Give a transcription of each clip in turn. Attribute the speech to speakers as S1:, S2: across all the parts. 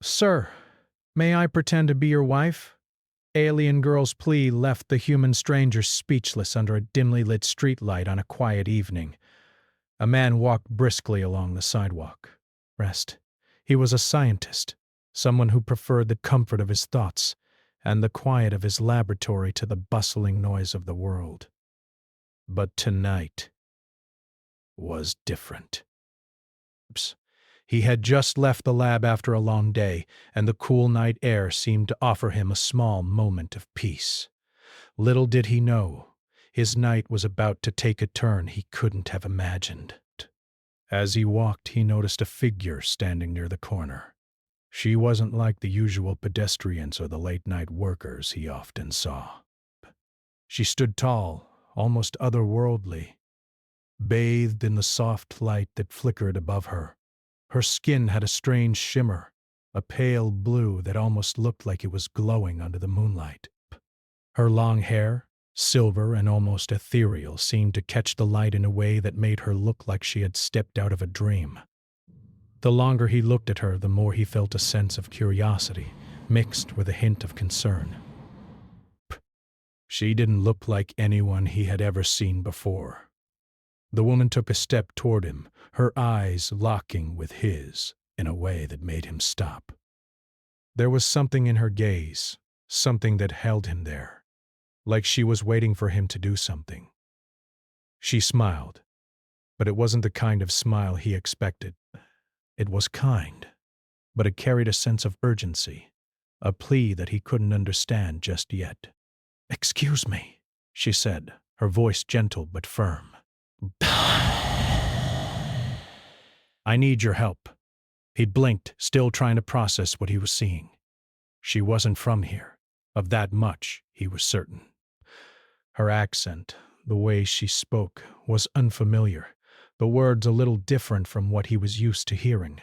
S1: Sir, may I pretend to be your wife? Alien girl's plea left the human stranger speechless under a dimly lit streetlight on a quiet evening. A man walked briskly along the sidewalk. Rest. He was a scientist, someone who preferred the comfort of his thoughts and the quiet of his laboratory to the bustling noise of the world. But tonight was different. He had just left the lab after a long day, and the cool night air seemed to offer him a small moment of peace. Little did he know, his night was about to take a turn he couldn't have imagined. As he walked, he noticed a figure standing near the corner. She wasn't like the usual pedestrians or the late-night workers he often saw. She stood tall, almost otherworldly, bathed in the soft light that flickered above her. Her skin had a strange shimmer, a pale blue that almost looked like it was glowing under the moonlight. Her long hair, silver and almost ethereal, seemed to catch the light in a way that made her look like she had stepped out of a dream. The longer he looked at her, the more he felt a sense of curiosity, mixed with a hint of concern. She didn't look like anyone he had ever seen before. The woman took a step toward him, her eyes locking with his in a way that made him stop. There was something in her gaze, something that held him there, like she was waiting for him to do something. She smiled, but it wasn't the kind of smile he expected. It was kind, but it carried a sense of urgency, a plea that he couldn't understand just yet. "Excuse me," she said, her voice gentle but firm. "I need your help." He blinked, still trying to process what he was seeing. She wasn't from here. Of that much, he was certain. Her accent, the way she spoke, was unfamiliar, the words a little different from what he was used to hearing.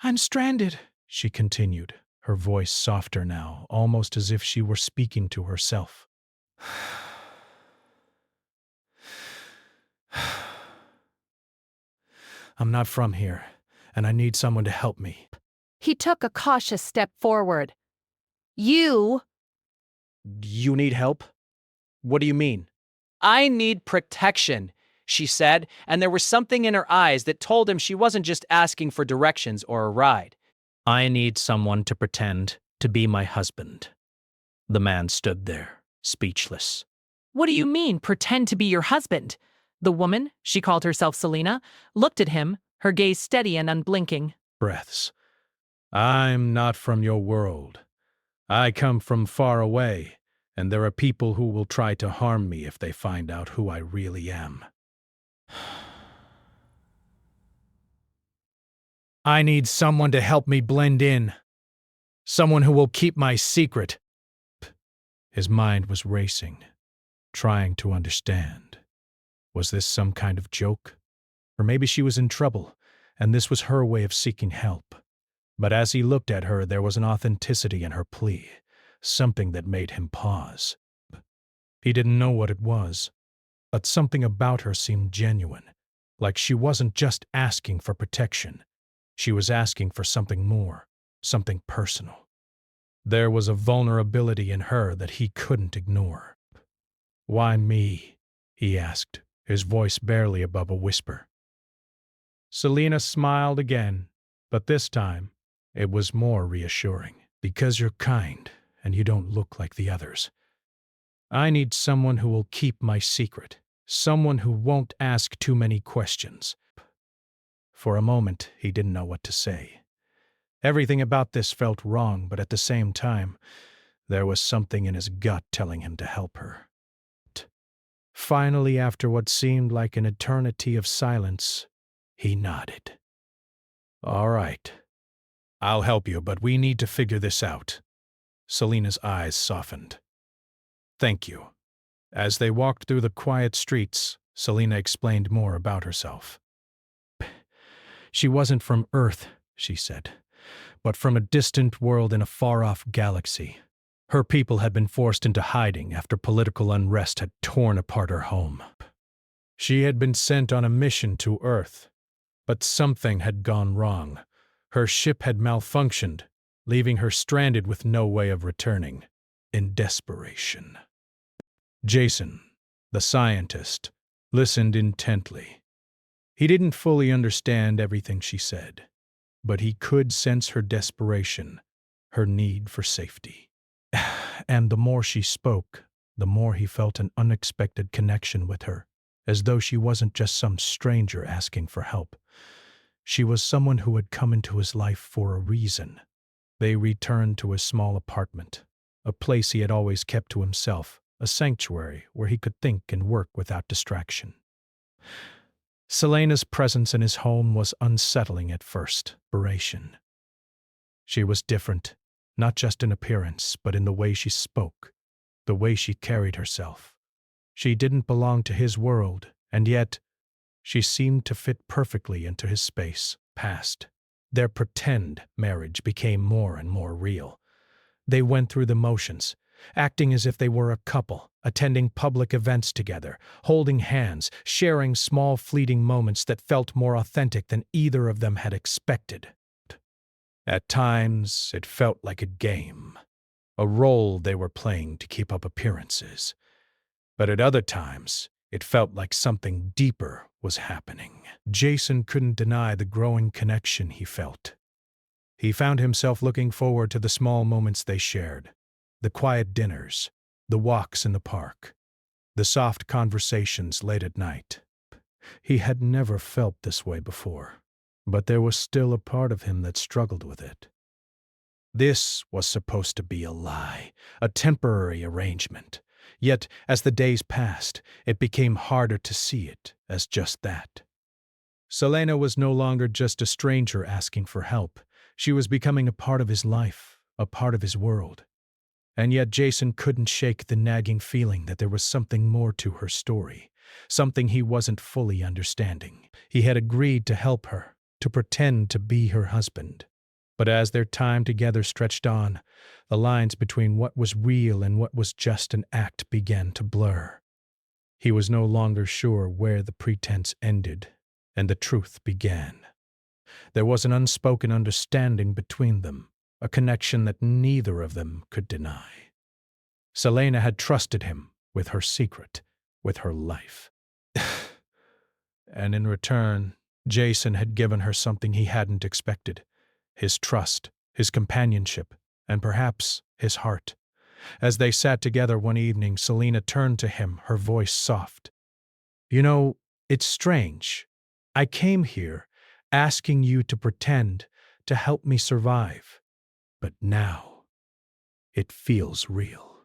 S1: "I'm stranded," she continued, her voice softer now, almost as if she were speaking to herself. "I'm not from here, and I need someone to help me."
S2: He took a cautious step forward. You
S3: You need help? What do you mean?" "I need protection," she said, and there was something in her eyes that told him she wasn't just asking for directions or a ride.
S1: "I need someone to pretend to be my husband." The man stood there, speechless.
S2: What do you mean, pretend to be your husband? The woman, she called herself Selena, looked at him, her gaze steady and unblinking.
S1: Breaths. "I'm not from your world. I come from far away, and there are people who will try to harm me if they find out who I really am. I need someone to help me blend in. Someone who will keep my secret." His mind was racing, trying to understand. Was this some kind of joke? Or maybe she was in trouble, and this was her way of seeking help. But as he looked at her, there was an authenticity in her plea, something that made him pause. He didn't know what it was, but something about her seemed genuine, like she wasn't just asking for protection. She was asking for something more, something personal. There was a vulnerability in her that he couldn't ignore. "Why me?" he asked, his voice barely above a whisper. Selena smiled again, but this time it was more reassuring. "Because you're kind, and you don't look like the others. I need someone who will keep my secret, someone who won't ask too many questions." For a moment, he didn't know what to say. Everything about this felt wrong, but at the same time, there was something in his gut telling him to help her. Finally, after what seemed like an eternity of silence, he nodded. "All right. I'll help you, but we need to figure this out." Selena's eyes softened. "Thank you." As they walked through the quiet streets, Selena explained more about herself. She wasn't from Earth, she said, but from a distant world in a far-off galaxy. Her people had been forced into hiding after political unrest had torn apart her home. She had been sent on a mission to Earth, but something had gone wrong. Her ship had malfunctioned, leaving her stranded with no way of returning, in desperation. Jason, the scientist, listened intently. He didn't fully understand everything she said, but he could sense her desperation, her need for safety. And the more she spoke, the more he felt an unexpected connection with her, as though she wasn't just some stranger asking for help. She was someone who had come into his life for a reason. They returned to his small apartment, a place he had always kept to himself, a sanctuary where he could think and work without distraction. Selena's presence in his home was unsettling at first. She was different, not just in appearance, but in the way she spoke, the way she carried herself. She didn't belong to his world, and yet she seemed to fit perfectly into his space. Past. Their pretend marriage became more and more real. They went through the motions, acting as if they were a couple, attending public events together, holding hands, sharing small fleeting moments that felt more authentic than either of them had expected. At times, it felt like a game, a role they were playing to keep up appearances. But at other times, it felt like something deeper was happening. Jason couldn't deny the growing connection he felt. He found himself looking forward to the small moments they shared, the quiet dinners, the walks in the park, the soft conversations late at night. He had never felt this way before, but there was still a part of him that struggled with it. This was supposed to be a lie, a temporary arrangement. Yet, as the days passed, it became harder to see it as just that. Selena was no longer just a stranger asking for help. She was becoming a part of his life, a part of his world. And yet Jason couldn't shake the nagging feeling that there was something more to her story, something he wasn't fully understanding. He had agreed to help her, to pretend to be her husband. But as their time together stretched on, the lines between what was real and what was just an act began to blur. He was no longer sure where the pretense ended and the truth began. There was an unspoken understanding between them, a connection that neither of them could deny. Selena had trusted him with her secret, with her life. And in return, Jason had given her something he hadn't expected. His trust, his companionship, and perhaps his heart. As they sat together one evening, Selena turned to him, her voice soft. "You know, it's strange. I came here asking you to pretend, to help me survive. But now, it feels real."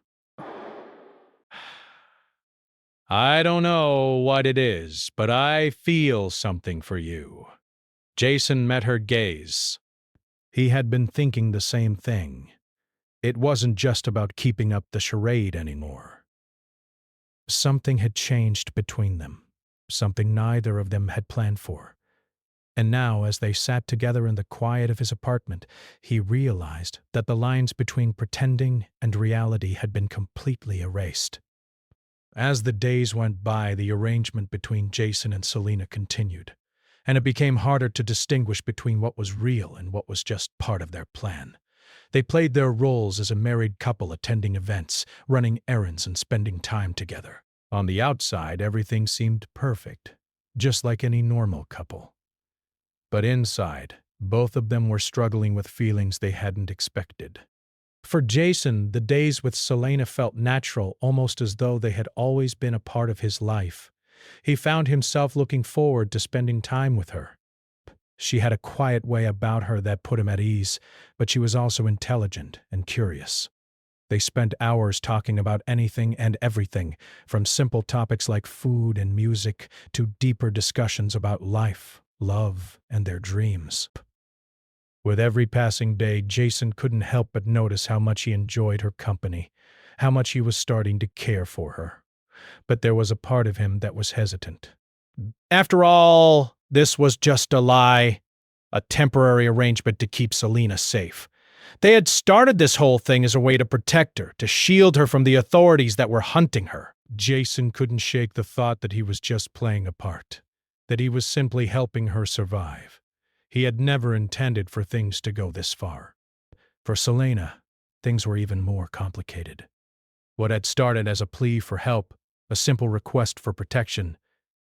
S1: "I don't know what it is, but I feel something for you." Jason met her gaze. He had been thinking the same thing. It wasn't just about keeping up the charade anymore. Something had changed between them, something neither of them had planned for. And now, as they sat together in the quiet of his apartment, he realized that the lines between pretending and reality had been completely erased. As the days went by, the arrangement between Jason and Selena continued, and it became harder to distinguish between what was real and what was just part of their plan. They played their roles as a married couple attending events, running errands, and spending time together. On the outside, everything seemed perfect, just like any normal couple. But inside, both of them were struggling with feelings they hadn't expected. For Jason, the days with Selena felt natural, almost as though they had always been a part of his life. He found himself looking forward to spending time with her. She had a quiet way about her that put him at ease, but she was also intelligent and curious. They spent hours talking about anything and everything, from simple topics like food and music to deeper discussions about life, love, and their dreams. With every passing day, Jason couldn't help but notice how much he enjoyed her company, how much he was starting to care for her. But there was a part of him that was hesitant. After all, this was just a lie, a temporary arrangement to keep Selena safe. They had started this whole thing as a way to protect her, to shield her from the authorities that were hunting her. Jason couldn't shake the thought that he was just playing a part, that he was simply helping her survive. He had never intended for things to go this far. For Selena, things were even more complicated. What had started as a plea for help, a simple request for protection,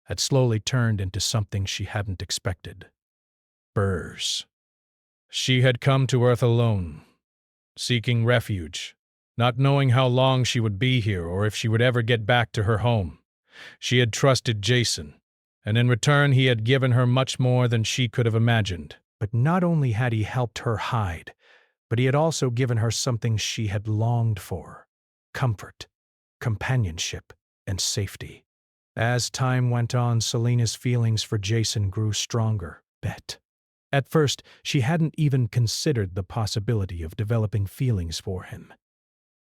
S1: had slowly turned into something she hadn't expected. Burrs. She had come to Earth alone, seeking refuge, not knowing how long she would be here or if she would ever get back to her home. She had trusted Jason, and in return he had given her much more than she could have imagined. But not only had he helped her hide, but he had also given her something she had longed for: comfort, companionship, and safety. As time went on, Selena's feelings for Jason grew stronger. At first, she hadn't even considered the possibility of developing feelings for him.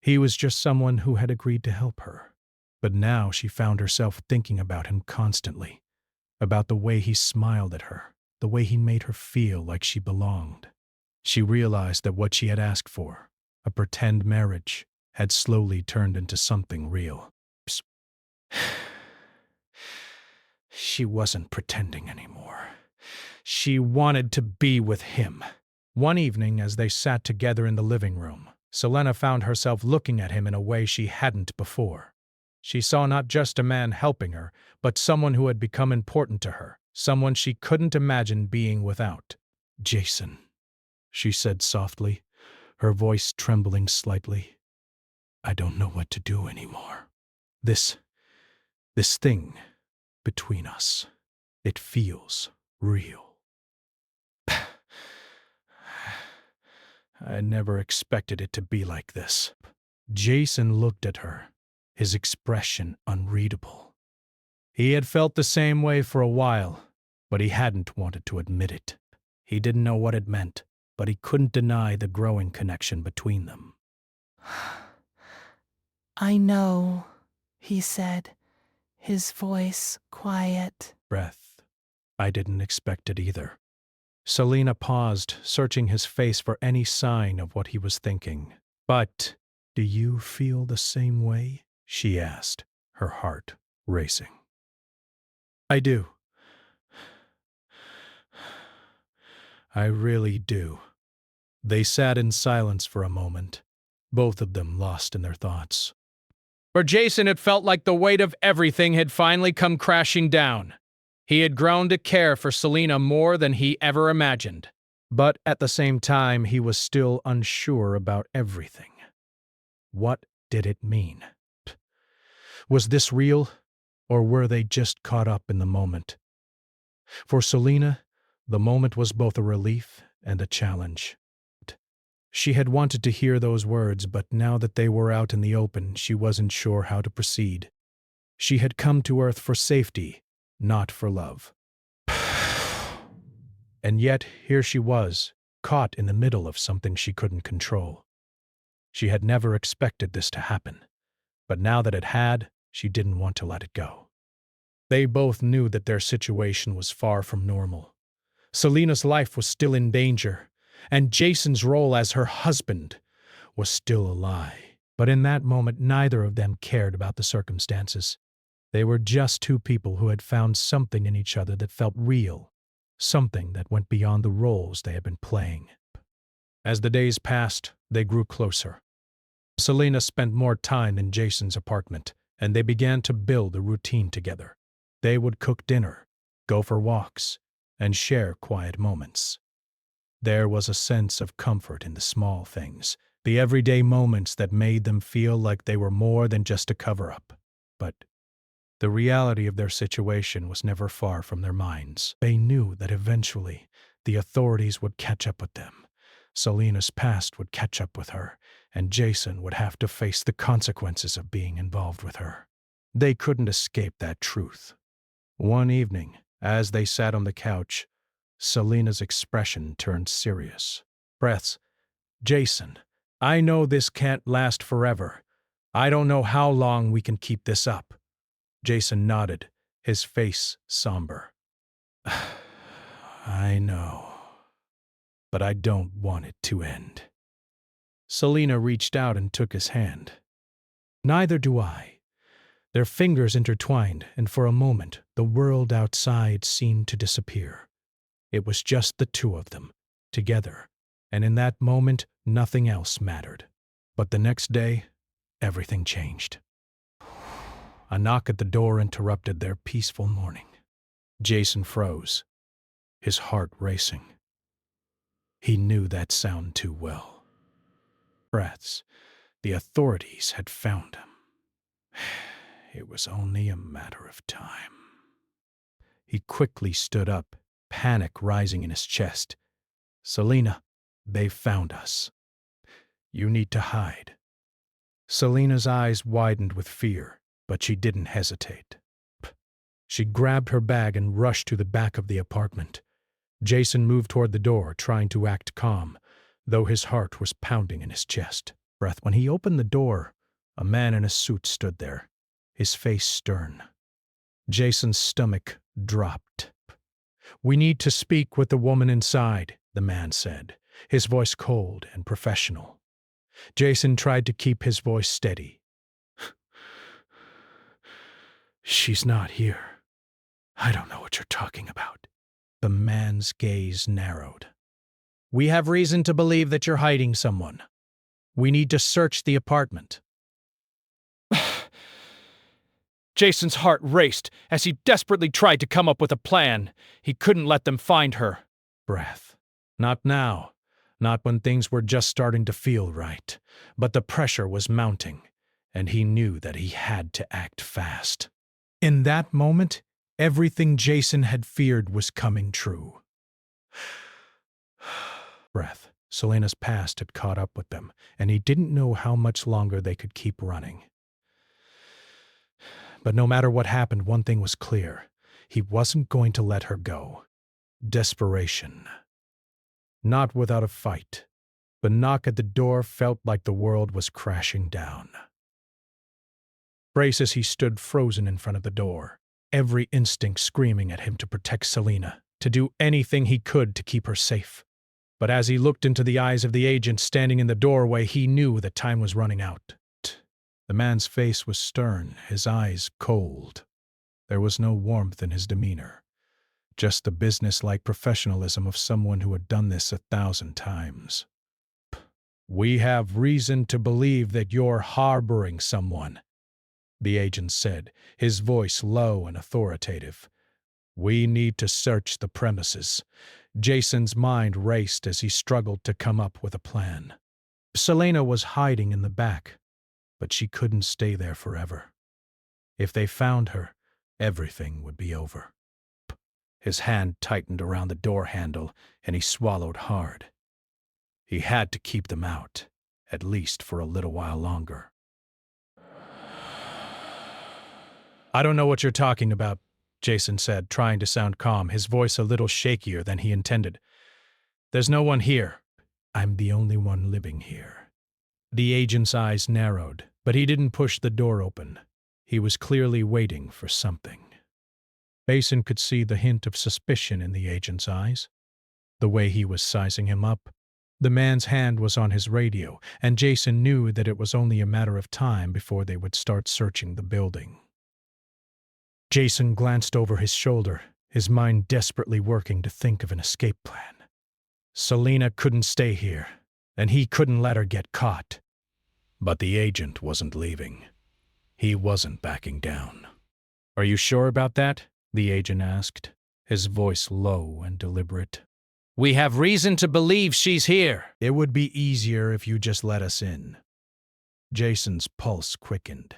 S1: He was just someone who had agreed to help her. But now she found herself thinking about him constantly, about the way he smiled at her, the way he made her feel like she belonged. She realized that what she had asked for, a pretend marriage, had slowly turned into something real. She wasn't pretending anymore. She wanted to be with him. One evening, as they sat together in the living room, Selena found herself looking at him in a way she hadn't before. She saw not just a man helping her, but someone who had become important to her, someone she couldn't imagine being without. "Jason," she said softly, her voice trembling slightly. "I don't know what to do anymore. This thing between us, it feels real. I never expected it to be like this." Jason looked at her, his expression unreadable. He had felt the same way for a while, but he hadn't wanted to admit it. He didn't know what it meant, but he couldn't deny the growing connection between them.
S2: "I know," he said, his voice quiet.
S1: Breath. I didn't expect it either. Selena paused, searching his face for any sign of what he was thinking. "But do you feel the same way?" she asked, her heart racing. "I do. I really do." They sat in silence for a moment, both of them lost in their thoughts. For Jason, it felt like the weight of everything had finally come crashing down. He had grown to care for Selena more than he ever imagined. But at the same time, he was still unsure about everything. What did it mean? Was this real, or were they just caught up in the moment? For Selena, the moment was both a relief and a challenge. She had wanted to hear those words, but now that they were out in the open, she wasn't sure how to proceed. She had come to Earth for safety, not for love. And yet, here she was, caught in the middle of something she couldn't control. She had never expected this to happen, but now that it had, she didn't want to let it go. They both knew that their situation was far from normal. Selena's life was still in danger, and Jason's role as her husband was still a lie. But in that moment, neither of them cared about the circumstances. They were just two people who had found something in each other that felt real, something that went beyond the roles they had been playing. As the days passed, they grew closer. Selena spent more time in Jason's apartment, and they began to build a routine together. They would cook dinner, go for walks, and share quiet moments. There was a sense of comfort in the small things, the everyday moments that made them feel like they were more than just a cover-up. But the reality of their situation was never far from their minds. They knew that eventually the authorities would catch up with them. Selena's past would catch up with her, and Jason would have to face the consequences of being involved with her. They couldn't escape that truth. One evening, as they sat on the couch, Selena's expression turned serious. "Breaths, Jason, I know this can't last forever. I don't know how long we can keep this up." Jason nodded, his face somber. "I know, but I don't want it to end." Selena reached out and took his hand. "Neither do I." Their fingers intertwined, and for a moment, the world outside seemed to disappear. It was just the two of them, together, And in that moment, nothing else mattered. But the next day, everything changed. A knock at the door interrupted their peaceful morning. Jason froze, his heart racing. He knew that sound too well. Rats, the authorities had found him. It was only a matter of time. He quickly stood up, panic rising in his chest. Selina, they found us. You need to hide. Selina's eyes widened with fear, but she didn't hesitate. She grabbed her bag and rushed to the back of the apartment. Jason moved toward the door, trying to act calm, though his heart was pounding in his chest. When he opened the door, a man in a suit stood there, his face stern. Jason's stomach dropped. "We need to speak with the woman inside," the man said, his voice cold and professional. Jason tried to keep his voice steady. "She's not here. I don't know what you're talking about." The man's gaze narrowed. "We have reason to believe that you're hiding someone. We need to search the apartment."
S3: Jason's heart raced as he desperately tried to come up with a plan. He couldn't let them find her.
S1: Breath. Not now. Not when things were just starting to feel right. But the pressure was mounting, and he knew that he had to act fast. In that moment, everything Jason had feared was coming true. Breath. Selina's past had caught up with them, and he didn't know how much longer they could keep running. But no matter what happened, one thing was clear. He wasn't going to let her go. Desperation. Not without a fight. The knock at the door felt like the world was crashing down. Brace as he stood frozen in front of the door, every instinct screaming at him to protect Selina, to do anything he could to keep her safe. But as he looked into the eyes of the agent standing in the doorway, he knew that time was running out. The man's face was stern, his eyes cold. There was no warmth in his demeanor, just the business-like professionalism of someone who had done this 1,000 times. "We have reason to believe that you're harboring someone," the agent said, his voice low and authoritative. "We need to search the premises." Jason's mind raced as he struggled to come up with a plan. Selina was hiding in the back, but she couldn't stay there forever. If they found her, everything would be over. His hand tightened around the door handle, and he swallowed hard. He had to keep them out, at least for a little while longer. "I don't know what you're talking about," Jason said, trying to sound calm, his voice a little shakier than he intended. "There's no one here." "I'm the only one living here." The agent's eyes narrowed, but he didn't push the door open. He was clearly waiting for something. Jason could see the hint of suspicion in the agent's eyes, the way he was sizing him up. The man's hand was on his radio, and Jason knew that it was only a matter of time before they would start searching the building. Jason glanced over his shoulder, his mind desperately working to think of an escape plan. Selina couldn't stay here, and he couldn't let her get caught. But the agent wasn't leaving. He wasn't backing down. "Are you sure about that?" the agent asked, his voice low and deliberate. "We have reason to believe she's here." "It would be easier if you just let us in." Jason's pulse quickened.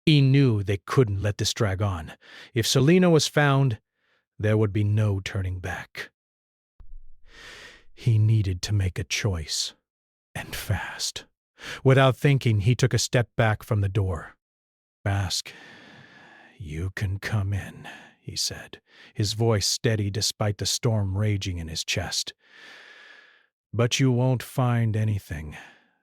S1: He knew they couldn't let this drag on. If Selina was found, there would be no turning back. He needed to make a choice, and fast. Without thinking, he took a step back from the door. "Ask, you can come in," he said, his voice steady despite the storm raging in his chest. "But you won't find anything."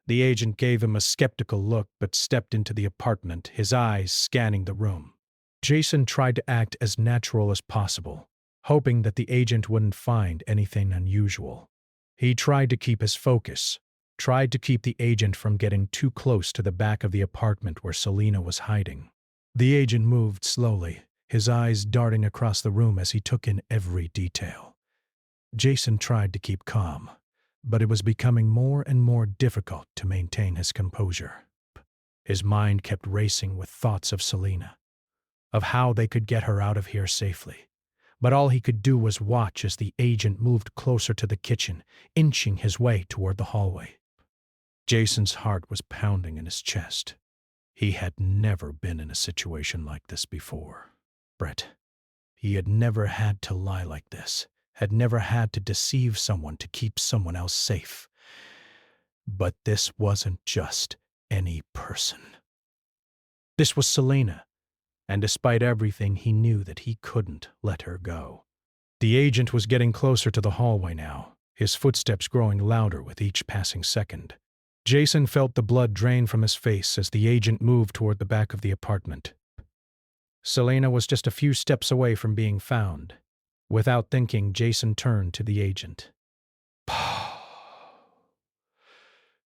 S1: The agent gave him a skeptical look but stepped into the apartment, his eyes scanning the room. Jason tried to act as natural as possible, hoping that the agent wouldn't find anything unusual. He tried to keep his focus, tried to keep the agent from getting too close to the back of the apartment where Selina was hiding. The agent moved slowly, his eyes darting across the room as he took in every detail. Jason tried to keep calm, but it was becoming more and more difficult to maintain his composure. His mind kept racing with thoughts of Selena, of how they could get her out of here safely. But all he could do was watch as the agent moved closer to the kitchen, inching his way toward the hallway. Jason's heart was pounding in his chest. He had never been in a situation like this before. Brett, he had never had to lie like this, had never had to deceive someone to keep someone else safe. But this wasn't just any person. This was Selena, and despite everything, he knew that he couldn't let her go. The agent was getting closer to the hallway now, his footsteps growing louder with each passing second. Jason felt the blood drain from his face as the agent moved toward the back of the apartment. Selena was just a few steps away from being found. Without thinking, Jason turned to the agent.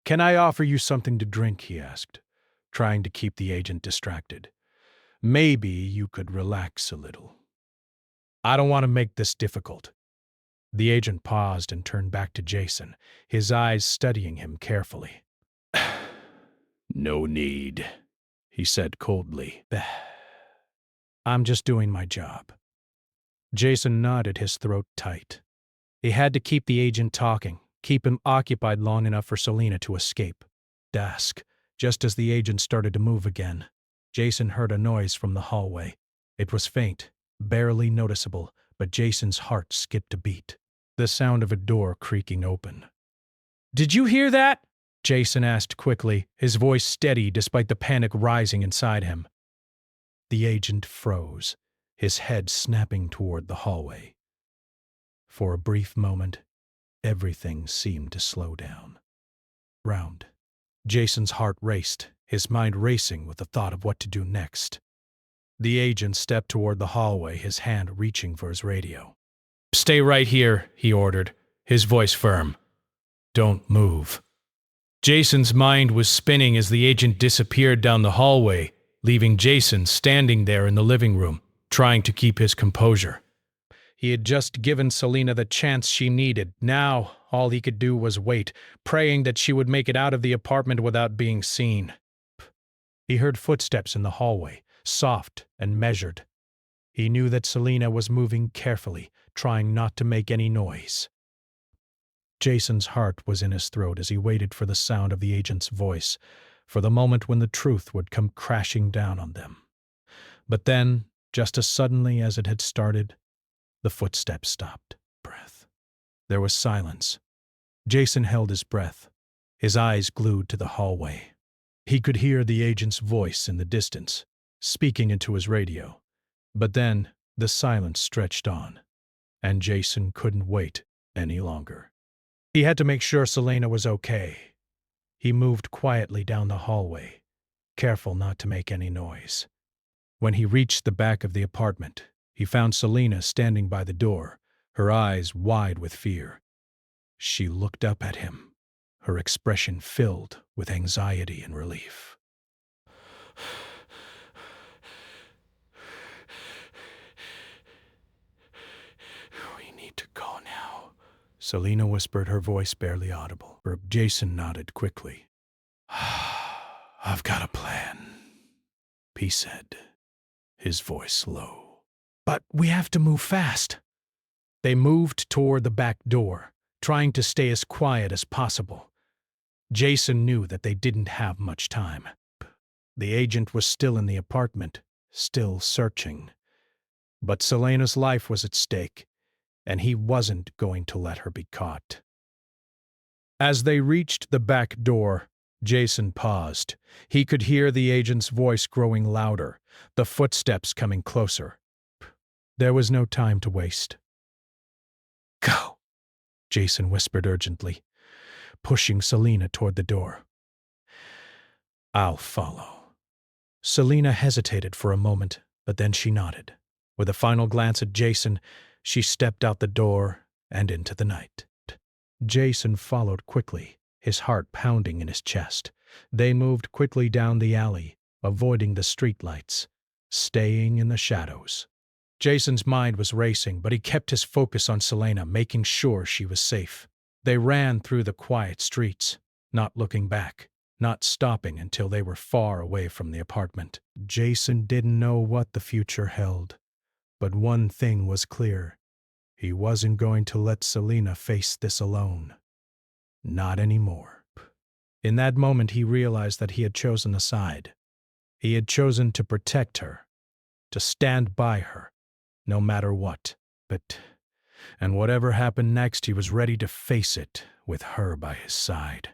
S1: "Can I offer you something to drink?" he asked, trying to keep the agent distracted. "Maybe you could relax a little. I don't want to make this difficult." The agent paused and turned back to Jason, his eyes studying him carefully. "No need," he said coldly. "I'm just doing my job." Jason nodded, his throat tight. He had to keep the agent talking, keep him occupied long enough for Selena to escape. Dusk, just as the agent started to move again, Jason heard a noise from the hallway. It was faint, barely noticeable, but Jason's heart skipped a beat. The sound of a door creaking open. "Did you hear that?" Jason asked quickly, his voice steady despite the panic rising inside him. The agent froze, his head snapping toward the hallway. For a brief moment, everything seemed to slow down. Round. Jason's heart raced, his mind racing with the thought of what to do next. The agent stepped toward the hallway, his hand reaching for his radio. "Stay right here," he ordered, his voice firm. "Don't move." Jason's mind was spinning as the agent disappeared down the hallway, leaving Jason standing there in the living room, trying to keep his composure. He had just given Selena the chance she needed. Now, all he could do was wait, praying that she would make it out of the apartment without being seen. He heard footsteps in the hallway, soft and measured. He knew that Selena was moving carefully, trying not to make any noise. Jason's heart was in his throat as he waited for the sound of the agent's voice, for the moment when the truth would come crashing down on them. But then, just as suddenly as it had started, the footsteps stopped. Breath. There was silence. Jason held his breath, his eyes glued to the hallway. He could hear the agent's voice in the distance, speaking into his radio. But then, the silence stretched on, and Jason couldn't wait any longer. He had to make sure Selena was okay. He moved quietly down the hallway, careful not to make any noise. When he reached the back of the apartment, he found Selena standing by the door, her eyes wide with fear. She looked up at him, her expression filled with anxiety and relief. "We need to go now," Selena whispered, her voice barely audible. Jason nodded quickly. "I've got a plan," he said, his voice low. "But we have to move fast." They moved toward the back door, trying to stay as quiet as possible. Jason knew that they didn't have much time. The agent was still in the apartment, still searching. But Selena's life was at stake, and he wasn't going to let her be caught. As they reached the back door, Jason paused. He could hear the agent's voice growing louder, the footsteps coming closer. There was no time to waste. "Go," Jason whispered urgently, pushing Selena toward the door. "I'll follow." Selena hesitated for a moment, but then she nodded. With a final glance at Jason, she stepped out the door and into the night. Jason followed quickly, his heart pounding in his chest. They moved quickly down the alley, avoiding the streetlights, staying in the shadows. Jason's mind was racing, but he kept his focus on Selena, making sure she was safe. They ran through the quiet streets, not looking back, not stopping until they were far away from the apartment. Jason didn't know what the future held, but one thing was clear. He wasn't going to let Selena face this alone. Not anymore. In that moment, he realized that he had chosen a side. He had chosen to protect her, to stand by her, no matter what. And whatever happened next, he was ready to face it with her by his side.